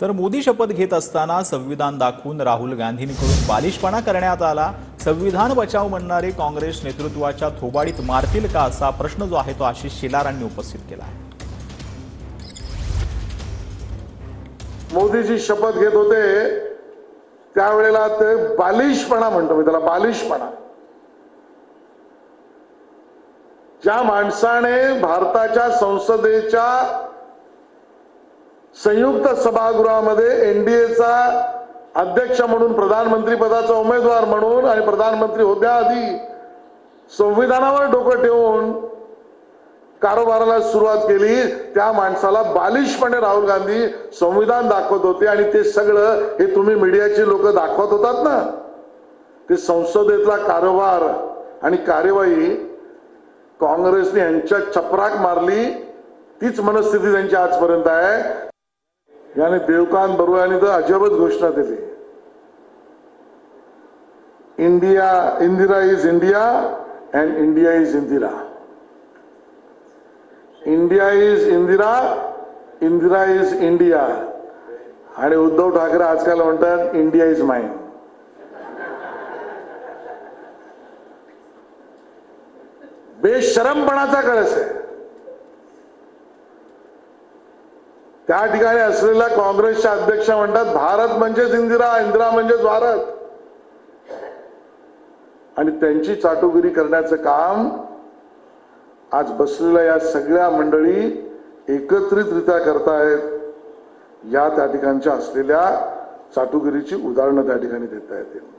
तर मोदी शपथ घेत असताना संविधान दाखवून राहुल गांधींकडून बालिशपणा करण्यात आला। संविधान बचाव म्हणणारे काँग्रेस नेतृत्वाच्या थोबाडीत मारतील का असा प्रश्न जो आहे तो आशिष शेलारांनी उपस्थित केला आहे। मोदीजी शपथ घेत होते त्यावेळेला ते बालिशपणा म्हणतो मी त्याला, बालिशपणा। ज्या माणसाने भारताच्या संसदेच्या संयुक्त सभागृहामध्ये एनडीएचा अध्यक्ष म्हणून, प्रधानमंत्री पदाचा उमेदवार म्हणून आणि प्रधानमंत्री होण्याआधी संविधानावर डोकं ठेवून कारभाराला सुरुवात केली, त्या माणसाला बालिशपणे राहुल गांधी संविधान दाखवत होते। आणि ते सगळं हे तुम्ही मीडियाची लोक दाखवत होतात ना, ते संसदेतला कारभार आणि कार्यवाही काँग्रेसने यांच्या चपराक मारली, तीच मनस्थिती त्यांची आजपर्यंत आहे। याने देवकांत बरुआ यांनी तर अजबच घोषणा दिली, Indira is India and India is Indira. India is Indira, Indira is India. आणि उद्धव ठाकरे आजकाल म्हणतात इंडिया इज माइन। बेशरमपणाचा कळस आहे। त्या ठिकाणी असलेल्या काँग्रेसच्या अध्यक्ष म्हणतात भारत म्हणजेच इंदिरा, इंदिरा म्हणजेच भारत। आणि त्यांची चाटुगिरी करण्याचं काम आज बसलेल्या या सगळ्या मंडळी एकत्रितरित्या करतायत। या त्या ठिकाणच्या असलेल्या चाटुगिरीची उदाहरणं त्या ठिकाणी देता येतील।